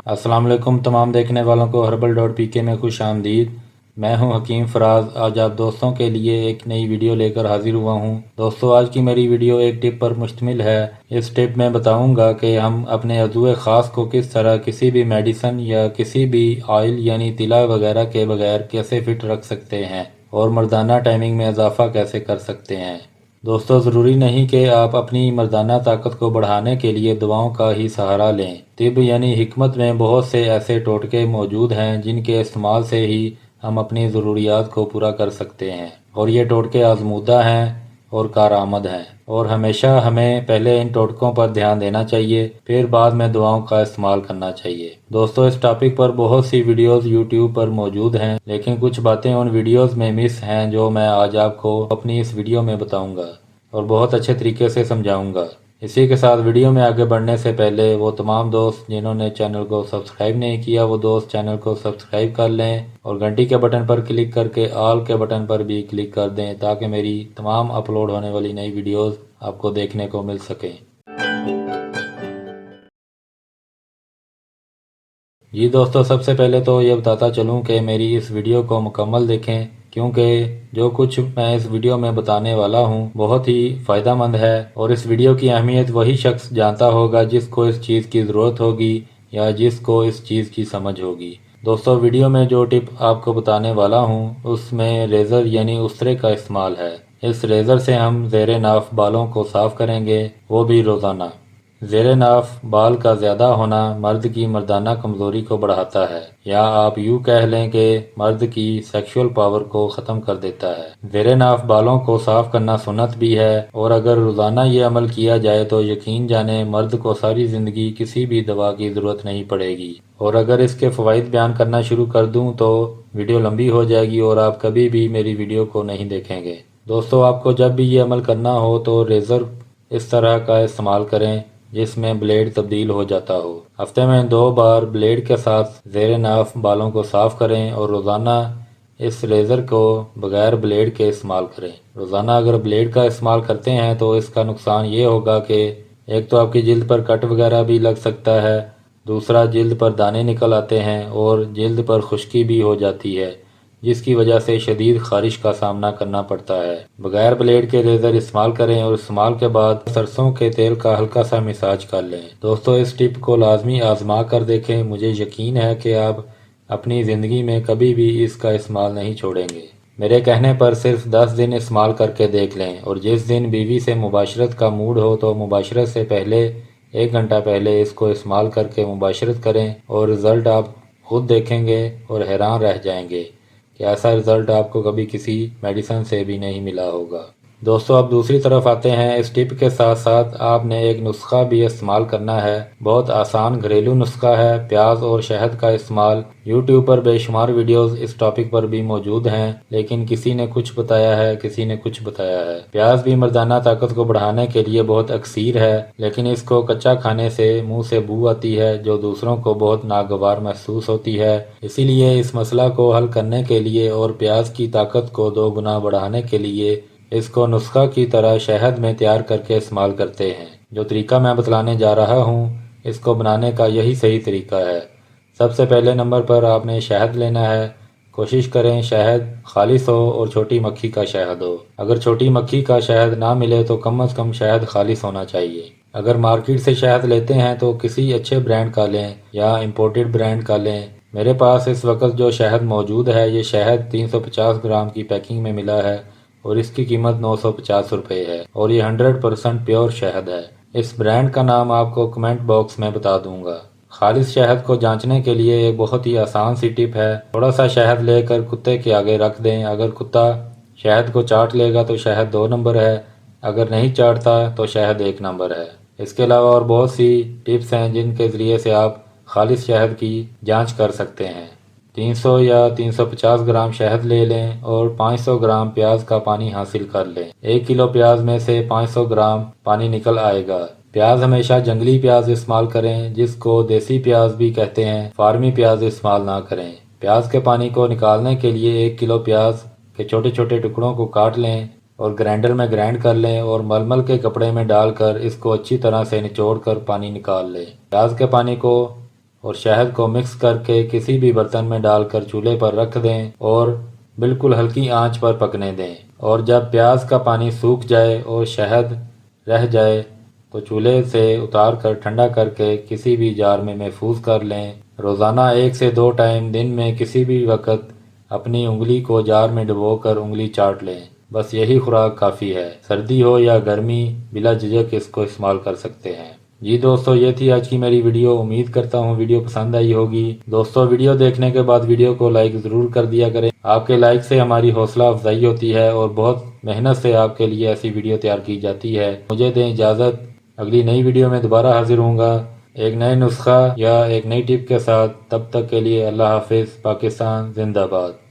अस्सलाम वालेकुम तमाम देखने वालों को हर्बल.pk में खुश आमदीद। मैं हूं हकीम फराज। आज आप दोस्तों के लिए एक नई वीडियो लेकर हाजिर हुआ हूं। दोस्तों, आज की मेरी वीडियो एक टिप पर मुश्तमिल है। इस टिप में बताऊंगा कि हम अपने अज़ुए ख़ास को किस तरह किसी भी मेडिसन या किसी भी ऑयल यानी तिला वगैरह के बगैर कैसे फिट रख सकते हैं और मर्दाना टाइमिंग में इजाफा कैसे कर सकते हैं। दोस्तों, ज़रूरी नहीं कि आप अपनी मर्दाना ताकत को बढ़ाने के लिए दवाओं का ही सहारा लें। तिब यानी हिकमत में बहुत से ऐसे टोटके मौजूद हैं जिनके इस्तेमाल से ही हम अपनी ज़रूरियात को पूरा कर सकते हैं, और ये टोटके आजमूदा हैं और कारआमद हैं, और हमेशा हमें पहले इन टोटकों पर ध्यान देना चाहिए, फिर बाद में दवाओं का इस्तेमाल करना चाहिए। दोस्तों, इस टॉपिक पर बहुत सी वीडियोस यूट्यूब पर मौजूद हैं, लेकिन कुछ बातें उन वीडियोस में मिस हैं जो मैं आज आपको अपनी इस वीडियो में बताऊंगा और बहुत अच्छे तरीके से समझाऊंगा। इसी के साथ वीडियो में आगे बढ़ने से पहले वो तमाम दोस्त जिन्होंने चैनल को सब्सक्राइब नहीं किया वो दोस्त चैनल को सब्सक्राइब कर लें और घंटी के बटन पर क्लिक करके ऑल के बटन पर भी क्लिक कर दें ताकि मेरी तमाम अपलोड होने वाली नई वीडियोस आपको देखने को मिल सकें। जी दोस्तों, सबसे पहले तो ये बताता चलूँ कि मेरी इस वीडियो को मुकम्मल देखें, क्योंकि जो कुछ मैं इस वीडियो में बताने वाला हूँ बहुत ही फ़ायदेमंद है, और इस वीडियो की अहमियत वही शख्स जानता होगा जिसको इस चीज़ की ज़रूरत होगी या जिसको इस चीज़ की समझ होगी। दोस्तों, वीडियो में जो टिप आपको बताने वाला हूँ उसमें रेज़र यानी उस्तरे का इस्तेमाल है। इस रेज़र से हम ज़ेरे नाफ बालों को साफ़ करेंगे, वो भी रोज़ाना। ज़ेरे नाफ बाल का ज़्यादा होना मर्द की मर्दाना कमज़ोरी को बढ़ाता है, या आप यूँ कह लें कि मर्द की सेक्सुअल पावर को ख़त्म कर देता है। ज़ेरे नाफ बालों को साफ़ करना सुन्नत भी है, और अगर रोज़ाना ये अमल किया जाए तो यकीन जाने मर्द को सारी ज़िंदगी किसी भी दवा की ज़रूरत नहीं पड़ेगी। और अगर इसके फ़वाइद बयान करना शुरू कर दूँ तो वीडियो लंबी हो जाएगी और आप कभी भी मेरी वीडियो को नहीं देखेंगे। दोस्तों, आपको जब भी ये अमल करना हो तो रेज़र इस तरह का इस्तेमाल करें जिसमें ब्लेड तब्दील हो जाता हो। हफ्ते में 2 बार ब्लेड के साथ ज़ेरे नाफ बालों को साफ़ करें और रोज़ाना इस रेज़र को बगैर ब्लेड के इस्तेमाल करें। रोज़ाना अगर ब्लेड का इस्तेमाल करते हैं तो इसका नुकसान ये होगा कि एक तो आपकी जिल्द पर कट वगैरह भी लग सकता है, दूसरा जिल्द पर दाने निकल आते हैं और जिल्द पर खुश्की भी हो जाती है, जिसकी वजह से शदीद खारिश का सामना करना पड़ता है। बगैर ब्लेड के रेज़र इस्तेमाल करें और इस्तेमाल के बाद सरसों के तेल का हल्का सा मसाज कर लें। दोस्तों, इस टिप को लाजमी आजमा कर देखें। मुझे यकीन है कि आप अपनी ज़िंदगी में कभी भी इसका इस्तेमाल नहीं छोड़ेंगे। मेरे कहने पर सिर्फ 10 दिन इस्तेमाल करके देख लें, और जिस दिन बीवी से मुबाशरत का मूड हो तो मुबाशरत से पहले 1 घंटा पहले इसको इस्तेमाल करके मुबाशरत करें, और रिज़ल्ट आप खुद देखेंगे और हैरान रह जाएंगे कि ऐसा रिज़ल्ट आपको कभी किसी मेडिसिन से भी नहीं मिला होगा। दोस्तों, अब दूसरी तरफ आते हैं। इस टिप के साथ साथ आपने एक नुस्खा भी इस्तेमाल करना है। बहुत आसान घरेलू नुस्खा है। प्याज और शहद का इस्तेमाल। यूट्यूब पर बेशुमार वीडियोस इस टॉपिक पर भी मौजूद हैं, लेकिन किसी ने कुछ बताया है, किसी ने कुछ बताया है। प्याज भी मर्दाना ताकत को बढ़ाने के लिए बहुत अक्सीर है, लेकिन इसको कच्चा खाने से मुंह से बू आती है जो दूसरों को बहुत नागवार महसूस होती है। इसीलिए इस मसला को हल करने के लिए और प्याज की ताकत को 2 गुना बढ़ाने के लिए इसको नुस्खा की तरह शहद में तैयार करके इस्तेमाल करते हैं। जो तरीका मैं बतलाने जा रहा हूँ, इसको बनाने का यही सही तरीका है। सबसे पहले नंबर पर आपने शहद लेना है। कोशिश करें शहद खालिस हो और छोटी मक्खी का शहद हो। अगर छोटी मक्खी का शहद ना मिले तो कम से कम शहद खालिस होना चाहिए। अगर मार्केट से शहद लेते हैं तो किसी अच्छे ब्रांड का लें या इम्पोर्टेड ब्रांड का लें। मेरे पास इस वक्त जो शहद मौजूद है, ये शहद 350 ग्राम की पैकिंग में मिला है और इसकी कीमत 950 रुपये है, और ये 100% प्योर शहद है। इस ब्रांड का नाम आपको कमेंट बॉक्स में बता दूंगा। खालिस शहद को जांचने के लिए एक बहुत ही आसान सी टिप है। थोड़ा सा शहद लेकर कुत्ते के आगे रख दें। अगर कुत्ता शहद को चाट लेगा तो शहद 2 नंबर है, अगर नहीं चाटता तो शहद 1 नंबर है। इसके अलावा और बहुत सी टिप्स हैं जिनके ज़रिए से आप खालिस शहद की जांच कर सकते हैं। 300 या 350 ग्राम शहद ले लें और 500 ग्राम प्याज का पानी हासिल कर लें। 1 किलो प्याज में से 500 ग्राम पानी निकल आएगा। प्याज हमेशा जंगली प्याज इस्तेमाल करें, जिसको देसी प्याज भी कहते हैं। फार्मी प्याज इस्तेमाल ना करें। प्याज के पानी को निकालने के लिए 1 किलो प्याज के छोटे छोटे टुकड़ों को काट लें और ग्राइंडर में ग्राइंड कर लें, और मलमल के कपड़े में डालकर इसको अच्छी तरह से निचोड़ कर पानी निकाल लें। प्याज के पानी को اور شہد کو مکس کر کے کسی بھی برتن میں ڈال کر چولہے پر رکھ دیں اور بالکل ہلکی آنچ پر پکنے دیں، اور جب پیاز کا پانی سوکھ جائے اور شہد رہ جائے تو چولہے سے اتار کر ٹھنڈا کر کے کسی بھی جار میں محفوظ کر لیں۔ روزانہ 1 سے 2 ٹائم دن میں کسی بھی وقت اپنی انگلی کو جار میں ڈبو کر انگلی چاٹ لیں، بس یہی خوراک کافی ہے۔ سردی ہو یا گرمی بلا جھجک اس کو استعمال کر سکتے ہیں۔ جی دوستو، یہ تھی آج کی میری ویڈیو، امید کرتا ہوں ویڈیو پسند آئی ہوگی۔ دوستو ویڈیو دیکھنے کے بعد ویڈیو کو لائک ضرور کر دیا کریں، آپ کے لائک سے ہماری حوصلہ افزائی ہوتی ہے اور بہت محنت سے آپ کے لیے ایسی ویڈیو تیار کی جاتی ہے۔ مجھے دیں اجازت، اگلی نئی ویڈیو میں دوبارہ حاضر ہوں گا ایک نئے نسخہ یا ایک نئی ٹپ کے ساتھ۔ تب تک کے لیے اللہ حافظ۔ پاکستان زندہ باد۔